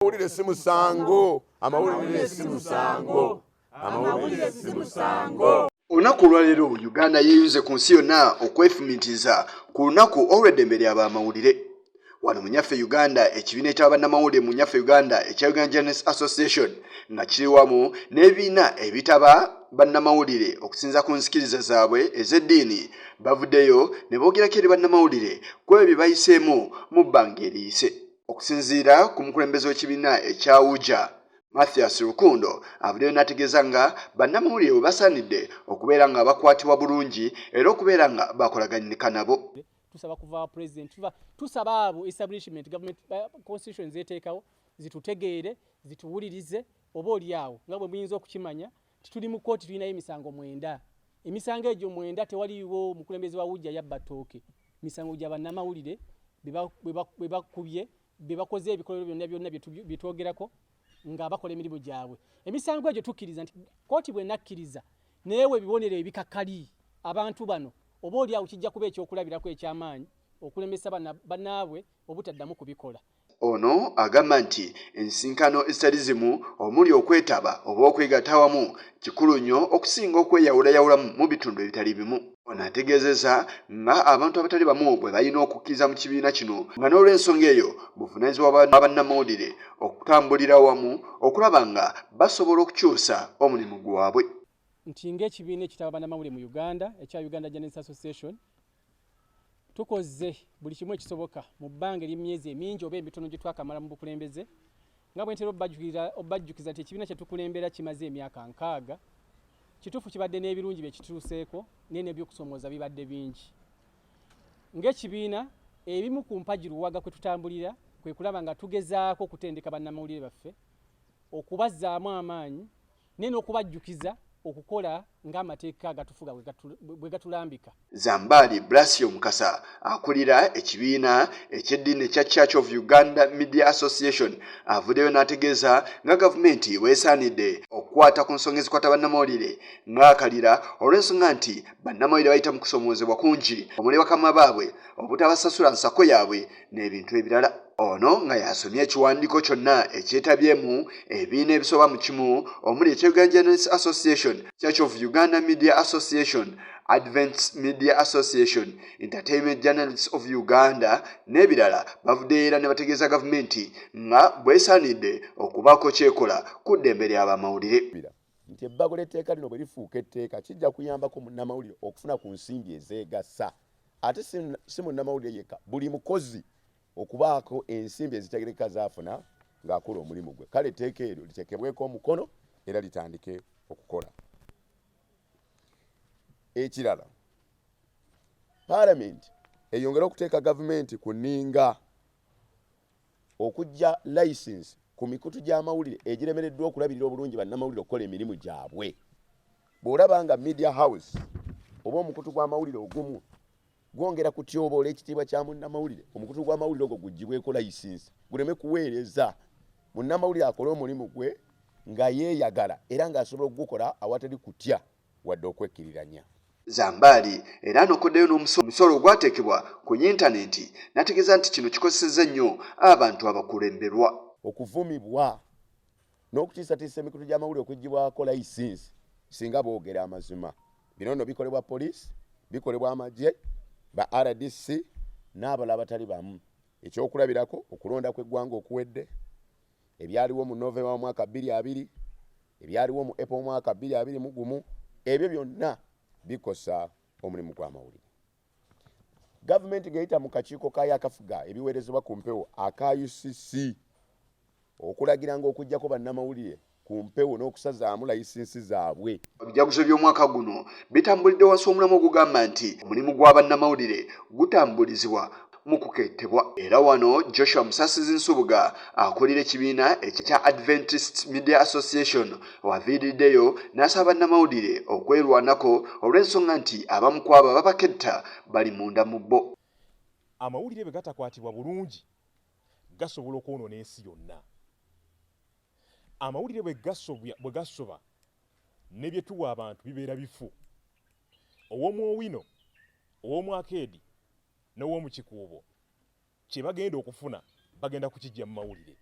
Amawulire si musango. Amawulire si musango. Amawulire si musango. Olunaku olwaleero Uganda yeeyunze ku nsi yonna okwefumiitiza ku lunaku olw'eddembe ly'Abamawulire. Wano mu nnyaffe Uganda ekibiina eky'abannamawulire mu nnyaffe Uganda ekya Uganda Journalists Association nga kiri wamu n'ebibiina ebitaba bannamawulire okusinza ku nzikiriza zaabwe ez'eddiini bavuddeyo ne boogerako eri bannamawulire ku ebyo bye bayiseemu mu bbanga eriyise. Okusinziira ku mukulembeze w'ekibiina ekya UJA Mathias Rukundo avuddeyo n'ategeeza nga bannamawulire bwe basaanidde okubeera nga bakwatibwa bulungi era okubeera nga bakolaganyika nabo. Tusaba kuva president tusaba abo establishment government constitution zeteekawo zitutegeere zituwulirize oba oliawo nga bwe muyinza okukimanya tuli mu kooti tulinayo emisango 9. Emisango egyo 9 tewaliwo mukulembeze wa UJA yabba ttooke. Misango gya bannamawulire bwe bakubye be bakoze ebikolero byonna bye twogerako nga bakola emirimu gyabwe. Emisango egyo tukkiriza nti kooti bwe nakkiriza neewe ebibonero ebikakkali abantu bano oba oliawo kijja kuba ekyokulabirako eky'amaanyi okulemesa bannaabwe obutaddamu kubikola. Ono agamba nti ensinkano ezitali zimu omuli okwetaba oba okwegatta awamu kikulu nnyo okusinga okweyawulayawulamu mu bitundu ebitali bimu. Ono ategeezezza nga abantu abatali bamu bwe balina okukkiriza mu kibiina kino nga n'olw'ensonga eyo buvunaanyizibwa bw'abannamawulire okutambulira awamu okulaba nga basobola okukyusa omulimu gwabwe. Nti ng'ekibiina ekitaba bannamawulire mu Uganda ekya Uganda Journalists Association tukoze buli kimu ekisoboka mu bbanga ery'emyezi emingi oba emitono gye twakamala mu bukulembeze nga bwe ntera obajjukiza nti ekibiina kye tukulembera kimaze emyaka 6. Kituufu kibadde n'ebirungi bye kituuseeko naye n'ebyokusomooza bibadde bingi. Ng'ekibiina ebimu ku mpagi luwaga kwe tutambulira kwe kulaba nga tugezaako okutendeka bannamawulire baffe okubazzaamu amaanyi naye n'okubajjukiza okukola ng'amateeka agatufuga bwe gatulambika. Zambali Blasio Mukasa akulira ekibiina eky'eddiini ekya Church of Uganda Media Association avuddeyo n'ategeeza nga gavumenti weesaanidde okukwata ku nsonga ezikwata bannamawulire ng'akalira olw'ensonga nti bannamawulire bayita mu kusomoozebwa kungi omuli bakama baabwe obutabasasula nsako yaabwe n'ebintu ebirala. Ono nga yasomye ekiwandiiko kyonna ekyetabyemu ebibiina ebisoba mu kimu omuli ekya Uganda Journalists Association, Church of Uganda Media Association, Advent Media Association, Entertainment Journalists of Uganda n'ebirala bavuddeyo era ne bategeeza gavumenti nga bwesaanidde okubaako kyekola ku ddembe ly'Abamawulire. Nti ebbago l'etteeka lino bwe lifuuka etteeka kijja kuyambako munnamawulire okufuna ku nsimbi ezeegasa. Ate si munnamawulire yekka, buli mukozi okubaako ensimbi ezitegereka zaafuna ng'akola omulimu gwe. Kale etteeka eryo litekebweko omukono era litandike okukola. Ekirala, Parliament eyongera okuteeka gavumenti ku nninga okujja license ku mikutu gy'amawulire egiremereddwa okulabirira obulungi bannamawulire okukola emirimu gyabwe. Bw'olaba nga media house oba omukutu gw'amawulire ogumu gwongera kutyoboola ekitiibwa kya munnamawulire, omukutu gw'amawulire ogwo guggyibweko license guleme kuweereza munnamawulire akole omulimu gwe nga yeeyagala era ng'asobola okugukola awatali kutya wadde okwekkiriranya. Zambali era anokoddeyo n'omusolo ogwateekebwa ku yintaneti n'ategeeza nti kino kikozesezza nnyo abantu abakulemberwa. Okuvumibwa n'okutiisatiisa emikutu gy'amawulire okuggyibwako license singa boogera amazima. Bino nno bikolebwa poliisi, bikolebwa amagye, ba RDC n'abalala abatali bamu. Ekyokulabirako okulonda kw'eggwanga okuwedde, ebyaliwo mu Novemba mu mwaka 2020, ebyaliwo mu April mu mwaka 2021, ebyo byonna bikosa omulimu gw'amawulire. Gavumenti ng'eyita mu kakiiko kayo akafuga ebiweerezebwa ku mpewo aka UCC okulagira ng'okuggyako bannamawulire ku mpewo n'okusazaamu layisinsi zaabwe. Ebijaguzo by'omwaka guno bitambulidde wansi omulamwa ogugamba nti omulimu gw'abannamawulire gutambulizibwa mu kukettebwa. Era wano Joshua Musasizi Nsubuga akulira ekibiina ekya Adventist Media Association waviiriddeyo n'asaba bannamawulire okwerwanako olw'ensonga nti abamu ku abo ababaketta bali munda mu bo. Amawulire bwe gatakwatibwa bulungi gasobola okwonoona ensi yonna. Amawulire bwe gasoba ne bye tuwa abantu bibeera bifu. Ow'omuowino, ow'omwakeedi n'ow'omukikuubo kye bagenda okufuna bagenda kukijja mu mawulire.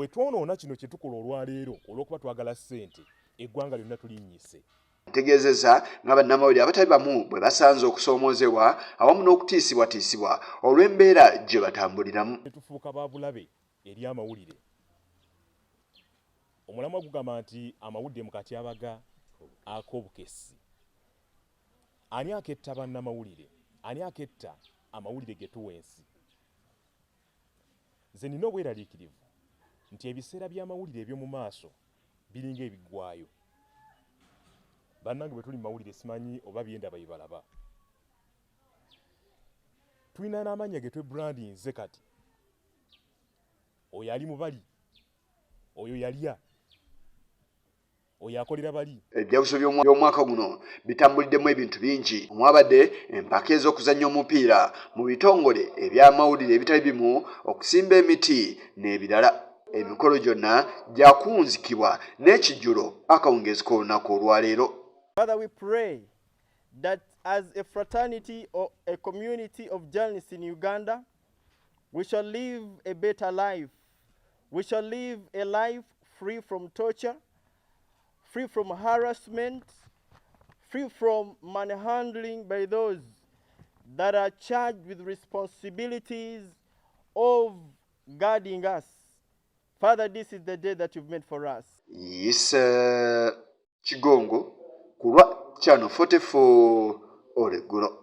bwe twonoona kino kye tukola olwaleero olw'okuba twagala ssente eggwanga lyonna tulinnyise. Ategeezezza nga bannamawulire abatali bamu bwe basanze okusoomoozebwa awamu n'okutiisibwatiisibwa olw'embeera gye batambuliramu. Tufuuka babulabe eri amawulire. Omulamwa gugamba nti amawulire mu katyabaga ak'obukessi. Ani aketta bannamawulire? Ani aketta amawulire ge tuwa ensi? Nze nina obweraliikirivu nti ebiseera by'amawulire eby'omu maaso biringa ebiggwaayo. Bannange bwe tuli mu mawulire simanyi oba byendaba bye balaba. Tulina n'amannya ge twebrandinze kati. Oyo ali mu bali, oyo yalya, oyo akolera bali. Ebyabuso by'omwaka guno bitambuliddemu ebintu bingi. Omwabadde empaka ez'okuzannya omupiira mu bitongole eby'amawulire ebitali bimu, okusimba emiti n'ebirala. Emikolo gyonna gyakunzikibwa n'ekijjulo akawungeezi k'olunaku olwaleero. Father, we pray that as a fraternity or a community of journalists in Uganda, we shall live a better life. We shall live a life free from torture, free from harassment, free from manhandling by those that are charged with responsibilities of guarding us. Father, this is the day that you've made for us. Yes, Kigongo, kulwa Channel 44 Oregulo.